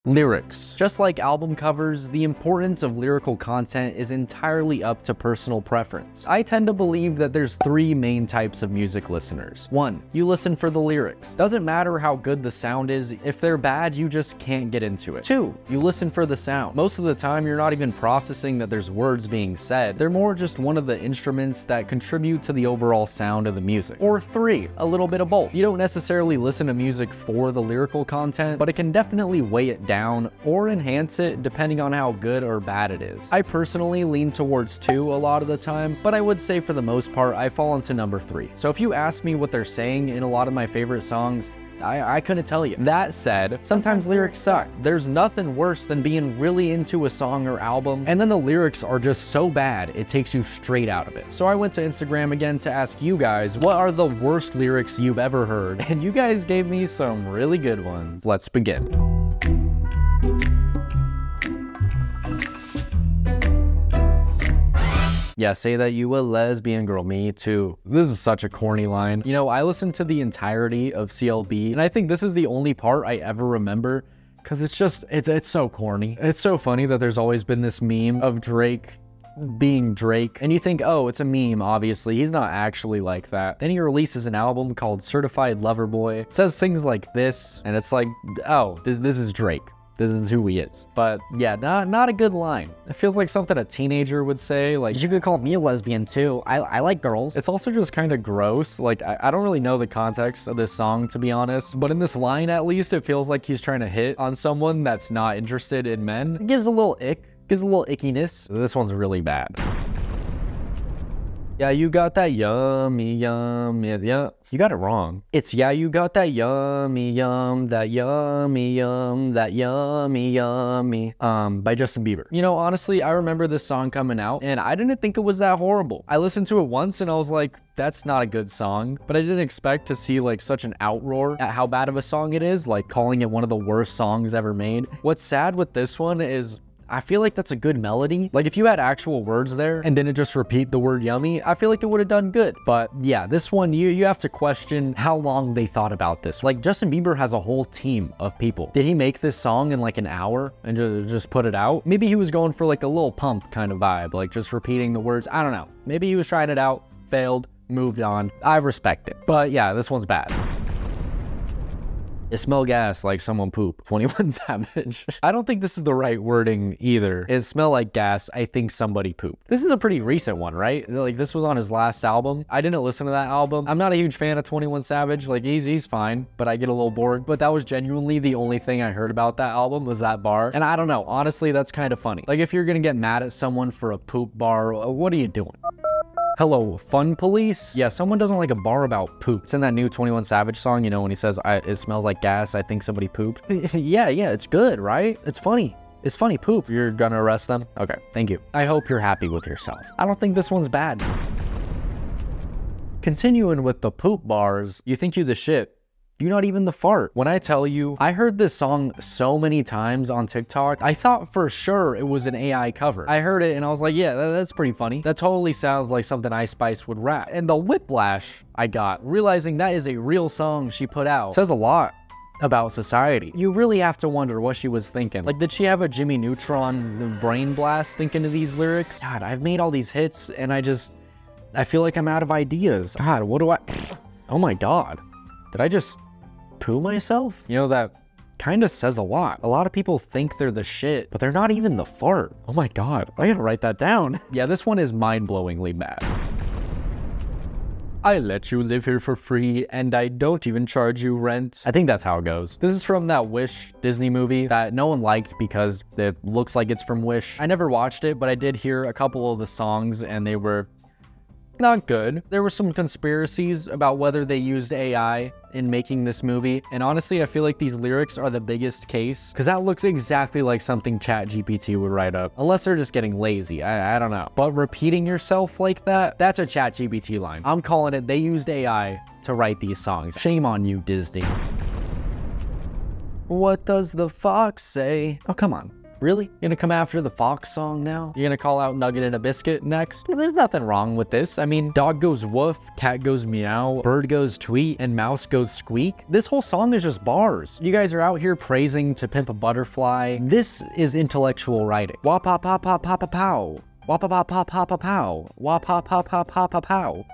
Lyrics. Just like album covers, the importance of lyrical content is entirely up to personal preference. I tend to believe that there's three main types of music listeners. 1. You listen for the lyrics. Doesn't matter how good the sound is, if they're bad, you just can't get into it. 2. You listen for the sound. Most of the time, you're not even processing that there's words being said. They're more just one of the instruments that contribute to the overall sound of the music. Or 3. A little bit of both. You don't necessarily listen to music for the lyrical content, but it can definitely weigh it down or enhance it depending on how good or bad it is. I personally lean towards 2 a lot of the time, but I would say for the most part I fall into number 3. So if you ask me what they're saying in a lot of my favorite songs, I couldn't tell you. That said, sometimes lyrics suck. There's nothing worse than being really into a song or album, and then the lyrics are just so bad, it takes you straight out of it. So I went to Instagram again to ask you guys, what are the worst lyrics you've ever heard? And you guys gave me some really good ones. Let's begin. Yeah, say that you a lesbian girl, me too. This is such a corny line. You know, I listened to the entirety of CLB, and I think this is the only part I ever remember, because it's so corny. It's so funny that there's always been this meme of Drake being Drake, and you think, oh, it's a meme, obviously. He's not actually like that. Then he releases an album called Certified Lover Boy. It says things like this, and it's like, oh, this is Drake. This is who he is. But yeah, not a good line. It feels like something a teenager would say. Like, you could call me a lesbian too. I like girls. It's also just kind of gross. Like, I don't really know the context of this song, to be honest. But in this line, at least, it feels like he's trying to hit on someone that's not interested in men. It gives a little ick. Gives a little ickiness. This one's really bad. Yeah, you got that yummy yum, yeah. You got it wrong. It's yeah, you got that yummy yum, that yummy yum, that yummy yummy, by Justin Bieber. You know, honestly, I remember this song coming out, and I didn't think it was that horrible. I listened to it once, and I was like, that's not a good song, but I didn't expect to see like such an outroar at how bad of a song it is, like calling it one of the worst songs ever made. What's sad with this one is, I feel like that's a good melody. Like if you had actual words there and didn't just repeat the word yummy, I feel like it would have done good. But yeah, this one, you have to question how long they thought about this. Like Justin Bieber has a whole team of people. Did he make this song in like an hour and just put it out? Maybe he was going for like a Lil Pump kind of vibe, like just repeating the words. I don't know. Maybe he was trying it out, failed, moved on. I respect it. But yeah, this one's bad. It smell gas like someone pooped. 21 Savage. I don't think this is the right wording either. It smell like gas, I think somebody pooped. This is a pretty recent one, right? Like this was on his last album. I didn't listen to that album. I'm not a huge fan of 21 Savage. Like he's fine, but I get a little bored. But that was genuinely the only thing I heard about that album was that bar. And I don't know, honestly, that's kind of funny. Like if you're gonna get mad at someone for a poop bar, what are you doing? Hello, Fun Police? Yeah, someone doesn't like a bar about poop. It's in that new 21 Savage song, you know, when he says, it smells like gas, I think somebody pooped. yeah, it's good, right? It's funny. It's funny, poop. You're gonna arrest them? Okay, thank you. I hope you're happy with yourself. I don't think this one's bad. Continuing with the poop bars, you think you the shit. You're not even the fart. When I tell you, I heard this song so many times on TikTok, I thought for sure it was an AI cover. I heard it and I was like, yeah, that's pretty funny. That totally sounds like something Ice Spice would rap. And the whiplash I got, realizing that is a real song she put out, says a lot about society. You really have to wonder what she was thinking. Like, did she have a Jimmy Neutron brain blast thinking of these lyrics? God, I've made all these hits and I feel like I'm out of ideas. God, what do I, oh my God. Did I just poo myself? You know, that kind of says a lot. A lot of people think they're the shit, but they're not even the fart. Oh my God, I gotta write that down. Yeah, this one is mind-blowingly bad. I let you live here for free, and I don't even charge you rent. I think that's how it goes. This is from that Wish Disney movie that no one liked because it looks like it's from Wish. I never watched it, but I did hear a couple of the songs, and they were not good. There were some conspiracies about whether they used AI in making this movie, and honestly, I feel like these lyrics are the biggest case, because that looks exactly like something ChatGPT would write up, unless they're just getting lazy. I don't know. But repeating yourself like that, that's a ChatGPT line. I'm calling it, they used AI to write these songs. Shame on you, Disney. What does the fox say? Oh, come on. Really? You're gonna come after the Fox song now? You're gonna call out Nugget and a Biscuit next? Well, there's nothing wrong with this. I mean, dog goes woof, cat goes meow, bird goes tweet, and mouse goes squeak. This whole song is just bars. You guys are out here praising To Pimp a Butterfly. This is intellectual writing. Wah pa pa pa pa pa pow. Wah pa pa pa pa pa pow. Wah pa pa pa pa pa pow.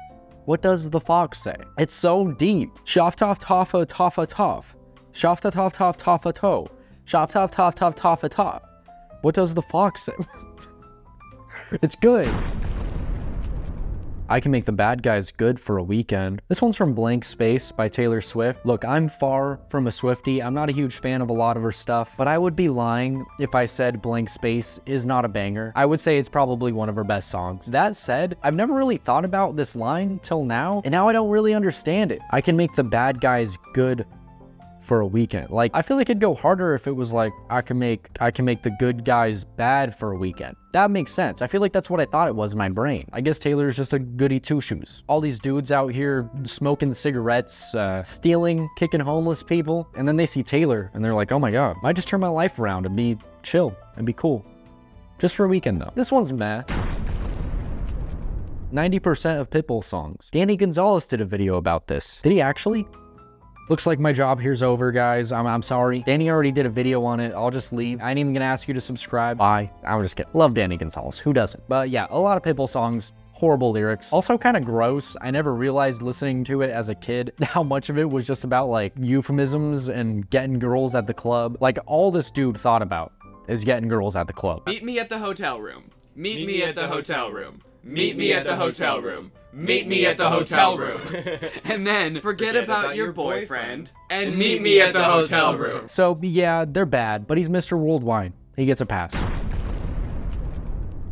What does the fox say? It's so deep. Shoff toff toffa toffa toff. Shoff toff toff toffa toe. Shoff toff toff toff toffa toff. What does the fox say? It's good. I can make the bad guys good for a weekend. This one's from Blank Space by Taylor Swift. Look, I'm far from a Swiftie. I'm not a huge fan of a lot of her stuff, but I would be lying if I said Blank Space is not a banger. I would say it's probably one of her best songs. That said, I've never really thought about this line till now, and now I don't really understand it. I can make the bad guys good for a weekend. Like, I feel like it'd go harder if it was like, I can make the good guys bad for a weekend. That makes sense. I feel like that's what I thought it was in my brain. I guess Taylor's just a goody two-shoes. All these dudes out here smoking cigarettes, stealing, kicking homeless people, and then they see Taylor and they're like, oh my God, I might just turn my life around and be chill and be cool. Just for a weekend though. This one's meh. 90% of Pitbull songs. Danny Gonzalez did a video about this. Did he actually? Looks like my job here's over, guys. I'm sorry. Danny already did a video on it. I'll just leave. I ain't even gonna ask you to subscribe. Bye. I'm just kidding. Love Danny Gonzalez. Who doesn't? But yeah, a lot of Pitbull songs. Horrible lyrics. Also kind of gross. I never realized listening to it as a kid how much of it was just about like euphemisms and getting girls at the club. Like all this dude thought about is getting girls at the club. Meet me at the hotel room. Meet me at the hotel room. Meet me at the hotel room. Meet me at the hotel room. And then forget about your boyfriend and meet me at the hotel room. So yeah, they're bad, but he's Mr. Worldwide. He gets a pass.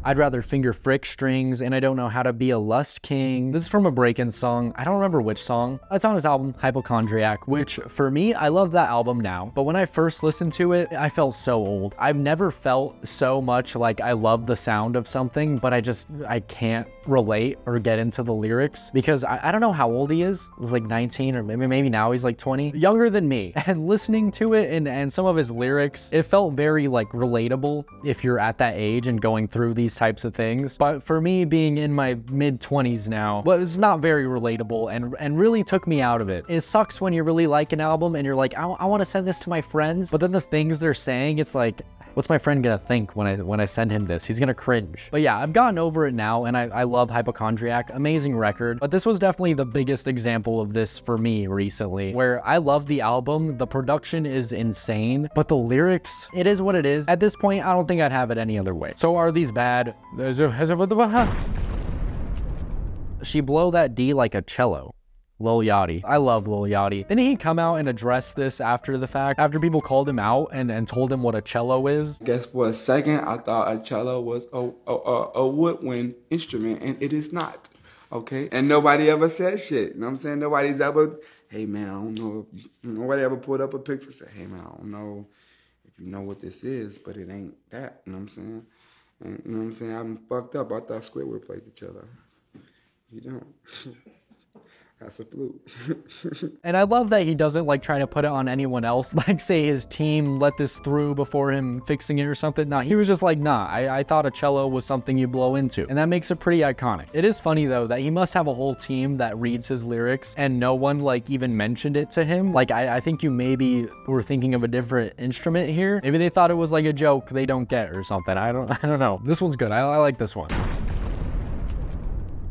I'd rather finger frick strings, and I don't know how to be a lust king. This is from a brakence song. I don't remember which song. It's on his album, Hypochondriac, which for me, I love that album now. But when I first listened to it, I felt so old. I've never felt so much like I love the sound of something, but I can't relate or get into the lyrics because I don't know how old he is. He was like 19 or maybe now he's like 20. Younger than me. And listening to it and some of his lyrics, it felt very like relatable if you're at that age and going through these types of things. But for me being in my mid-20s now, well, it's not very relatable and really took me out of it. It sucks when you really like an album and you're like, I want to send this to my friends, but then the things they're saying, it's like, what's my friend gonna think when I send him this? He's gonna cringe. But yeah, I've gotten over it now, and I love Hypochondriac. Amazing record. But this was definitely the biggest example of this for me recently, where I love the album. The production is insane, but the lyrics, it is what it is. At this point, I don't think I'd have it any other way. So are these bad? She blow that D like a cello. Lil Yachty. I love Lil Yachty. Didn't he come out and address this after the fact? After people called him out and told him what a cello is? Guess for a second, I thought a cello was a woodwind instrument, and it is not. Okay? And nobody ever said shit. You know what I'm saying? Nobody's ever, hey man, I don't know. Nobody ever put up a picture and said, hey man, I don't know if you know what this is, but it ain't that. You know what I'm saying? And you know what I'm saying? I'm fucked up. I thought Squidward played the cello. You don't. That's a flute. And I love that he doesn't like trying to put it on anyone else, like say his team let this through before him fixing it or something. Nah, he was just like, nah, I thought a cello was something you blow into. And that makes it pretty iconic. It is funny though that he must have a whole team that reads his lyrics and no one like even mentioned it to him. Like I think you maybe were thinking of a different instrument here. Maybe they thought it was like a joke they don't get or something. I don't know. This one's good. I like this one.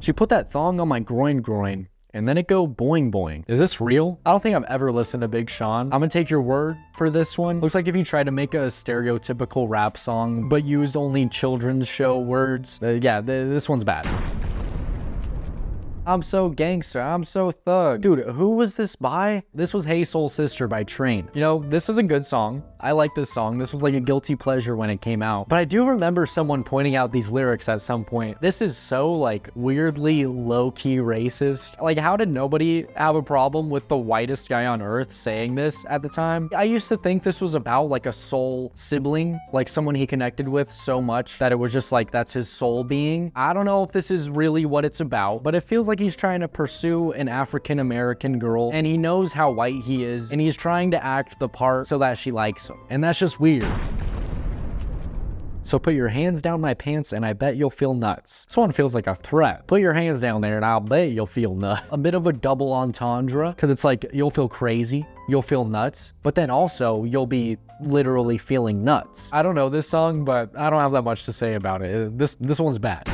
She put that thong on my groin. And then it go boing boing. Is this real? I don't think I've ever listened to Big Sean. I'm gonna take your word for this one. Looks like if you try to make a stereotypical rap song, but used only children's show words. Yeah, this one's bad. I'm so gangster, I'm so thug. Dude, who was this by? This was Hey Soul Sister by Train. You know, this is a good song. I like this song. This was like a guilty pleasure when it came out. But I do remember someone pointing out these lyrics at some point. This is so like weirdly low-key racist. Like how did nobody have a problem with the whitest guy on earth saying this at the time? I used to think this was about like a soul sibling, like someone he connected with so much that it was just like that's his soul being. I don't know if this is really what it's about, but it feels like he's trying to pursue an African-American girl and he knows how white he is and he's trying to act the part so that she likes him. And that's just weird. So put your hands down my pants and I bet you'll feel nuts. This one feels like a threat. Put your hands down there and I'll bet you'll feel nuts. A bit of a double entendre, because it's like you'll feel crazy, you'll feel nuts, but then also you'll be literally feeling nuts. I don't know this song, but I don't have that much to say about it. This one's bad.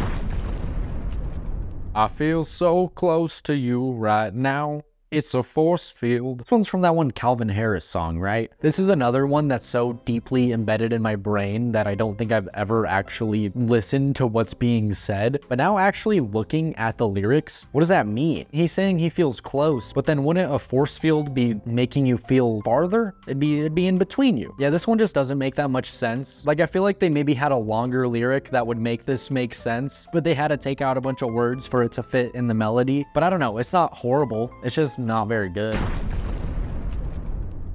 I feel so close to you right now. It's a force field. This one's from that one Calvin Harris song, right? This is another one that's so deeply embedded in my brain that I don't think I've ever actually listened to what's being said. But now actually looking at the lyrics, what does that mean? He's saying he feels close, but then wouldn't a force field be making you feel farther? It'd be in between you. Yeah, this one just doesn't make that much sense. Like, I feel like they maybe had a longer lyric that would make this make sense, but they had to take out a bunch of words for it to fit in the melody. But I don't know, it's not horrible. It's just not very good.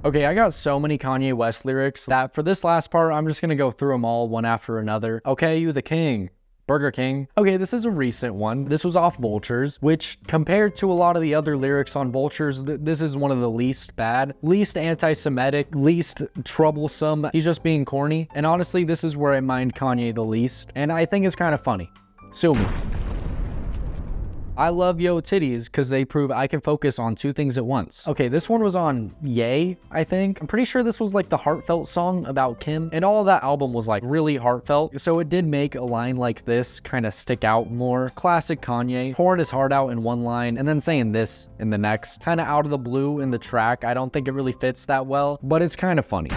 Okay, I got so many Kanye West lyrics that for this last part, I'm just gonna go through them all one after another. Okay, you the king. Burger King. Okay, this is a recent one. This was off Vultures, which compared to a lot of the other lyrics on Vultures, this is one of the least bad, least anti-Semitic, least troublesome. He's just being corny. And honestly, this is where I mind Kanye the least. And I think it's kind of funny. Sue me. I love yo titties because they prove I can focus on two things at once. Okay, this one was on Ye, I think. I'm pretty sure this was like the heartfelt song about Kim, and all of that album was like really heartfelt. So it did make a line like this kind of stick out more. Classic Kanye, pouring his heart out in one line and then saying this in the next. Kind of out of the blue in the track. I don't think it really fits that well, but it's kind of funny.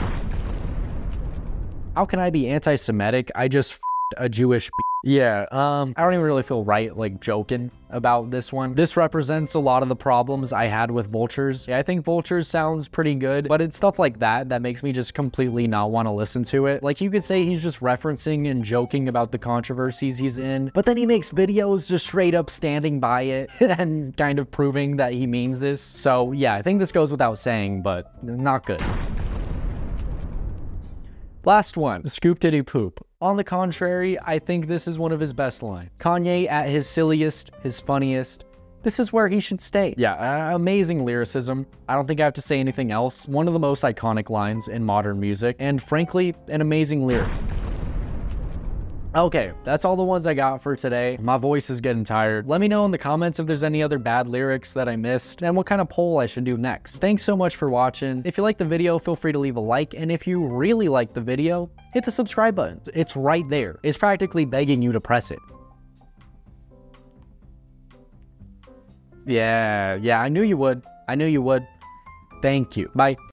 How can I be anti-Semitic? I just f***ed a Jewish Yeah, I don't even really feel right, like, joking about this one. This represents a lot of the problems I had with Vultures. Yeah, I think Vultures sounds pretty good, but it's stuff like that that makes me just completely not want to listen to it. Like, you could say he's just referencing and joking about the controversies he's in, but then he makes videos just straight up standing by it and kind of proving that he means this. So, yeah, I think this goes without saying, but not good. Last one, Scoop Diddy Poop. On the contrary, I think this is one of his best lines. Kanye at his silliest, his funniest. This is where he should stay. Yeah, amazing lyricism. I don't think I have to say anything else. One of the most iconic lines in modern music, and frankly, an amazing lyric. Okay, that's all the ones I got for today. My voice is getting tired. Let me know in the comments if there's any other bad lyrics that I missed and what kind of poll I should do next. Thanks so much for watching. If you liked the video, feel free to leave a like, and if you really liked the video, hit the subscribe button. It's right there. It's practically begging you to press it. Yeah, I knew you would. I knew you would. Thank you. Bye.